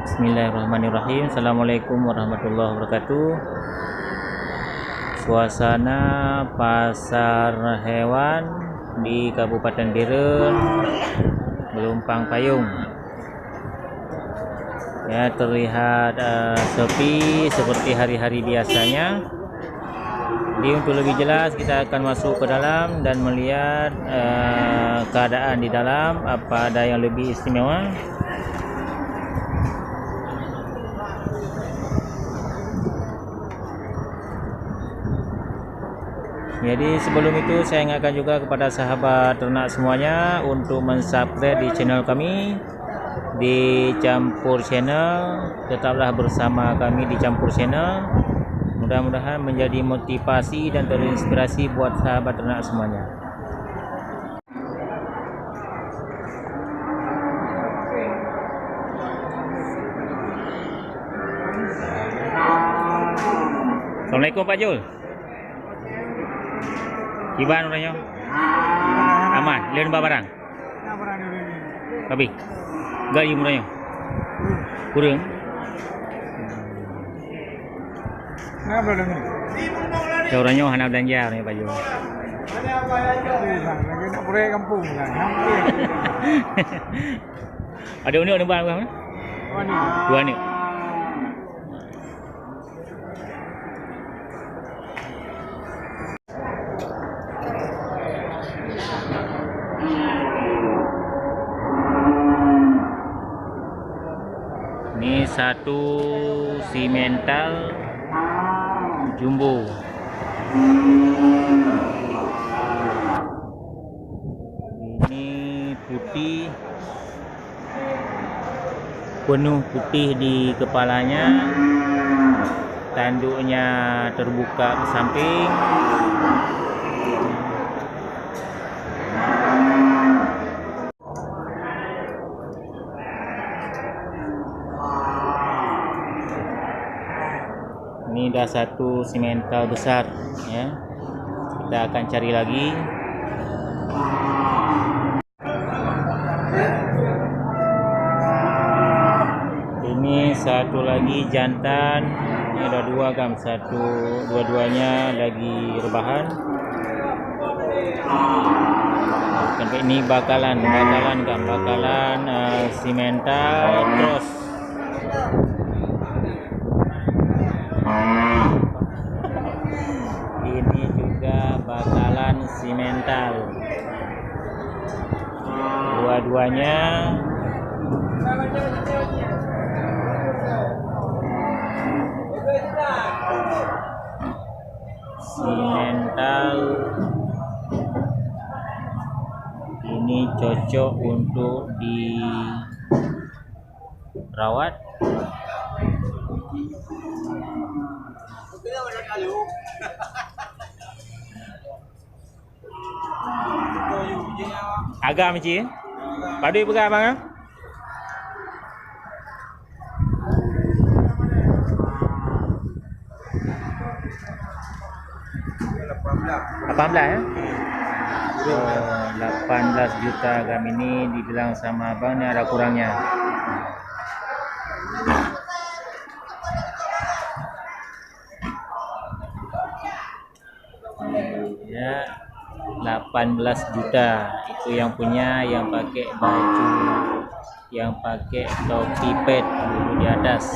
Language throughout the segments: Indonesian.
Bismillahirrahmanirrahim. Assalamualaikum warahmatullahi wabarakatuh. Suasana pasar hewan di Kabupaten Biren, Melumpang Payung. Ya, terlihat sepi seperti hari-hari biasanya. Jadi untuk lebih jelas kita akan masuk ke dalam dan melihat keadaan di dalam, apa ada yang lebih istimewa. Jadi sebelum itu saya ingatkan juga kepada sahabat ternak semuanya untuk mensubscribe di channel kami di Campur Channel. Tetaplah bersama kami di Campur Channel. Mudah-mudahan menjadi motivasi dan terinspirasi buat sahabat ternak semuanya. Assalamualaikum Pak Jul. Gimana orangnya? Aman, lihat barang. Tapi, gak yung orangnya? Kurang. Sa orangnya hanap belanja orangnya Pak Jul. Ada unik barang apa? Dua unik. Ini satu simental jumbo. Ini putih, penuh putih di kepalanya, tanduknya terbuka ke samping. Ini dah satu simental besar ya. Kita akan cari lagi. Ini satu lagi jantan. Ini ada dua gam, dua-duanya lagi rebahan. Sampai ini bakalan simental cross. Ini juga bakalan simental. Dua-duanya simental. Ini cocok untuk dirawat. Agak macam padu pegang abang ah? $18 ya? 18 juta gam ini dibilang sama abang, ini ada kurangnya. Ya, 18 juta itu yang punya, yang pakai baju, yang pakai topi pet dulu di atas.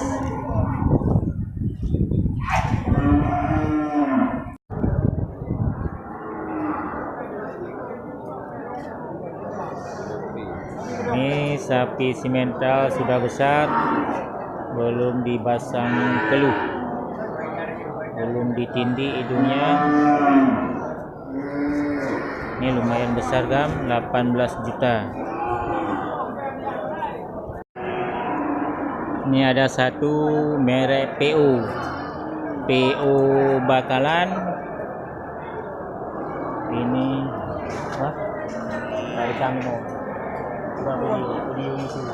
Ini sapi simental sudah besar, belum dipasang keluh, belum ditindih hidungnya. Ini lumayan besar gam, 18 juta. Ini ada satu merek PO bakalan. Ini wah, dari kami mau beli itu.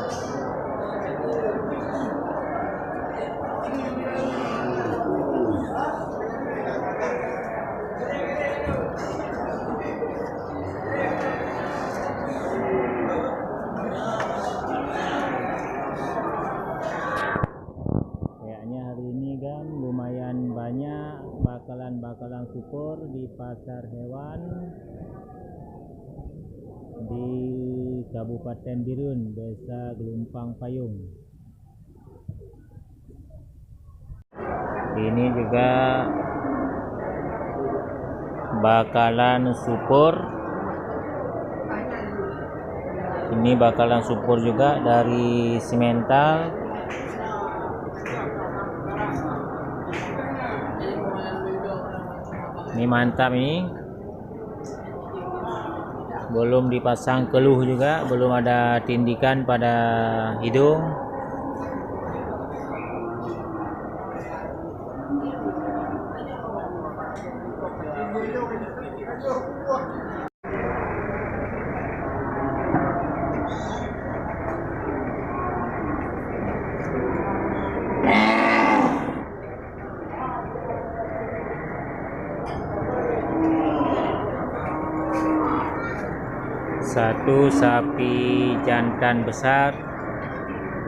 penjualan bakalan super di pasar hewan di Kabupaten Birun, Desa Gelumpang Payung. Ini juga bakalan super. Ini bakalan super juga dari Simental. Ini mantap ini. Belum dipasang keluh juga, belum ada tindikan pada hidung. Satu sapi jantan besar,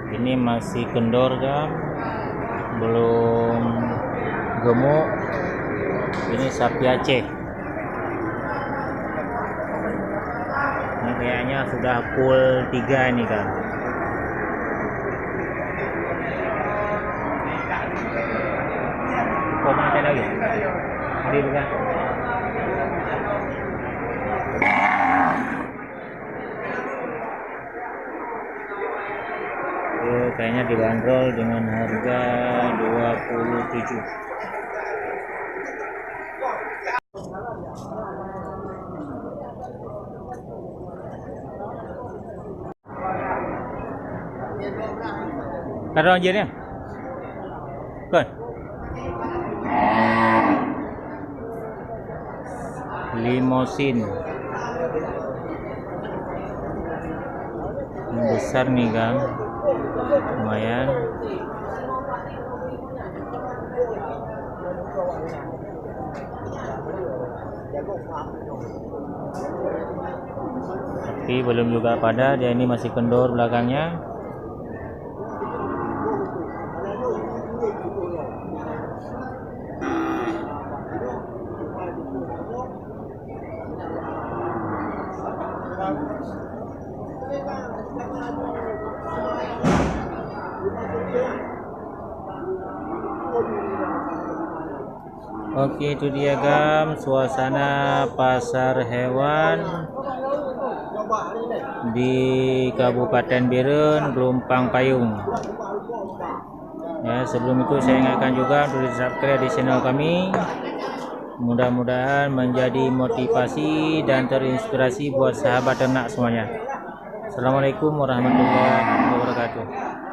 ini masih kendor kan, belum gemuk. Ini sapi Aceh, ini kayaknya sudah full 3 ini kan. Kok mati lagi? Hari bukan? Kayaknya dibanderol dengan harga 27. Taruh anjirnya kan limosin yang besar nih kan, lumayan. Tapi belum juga pada, dia ini masih kendor belakangnya. Oke, itu dia gam suasana pasar hewan di Kabupaten Birun, Gelumpang Payung. Ya, sebelum itu saya ingatkan juga untuk di-subscribe di channel kami. Mudah-mudahan menjadi motivasi dan terinspirasi buat sahabat ternak semuanya. Assalamualaikum warahmatullahi wabarakatuh.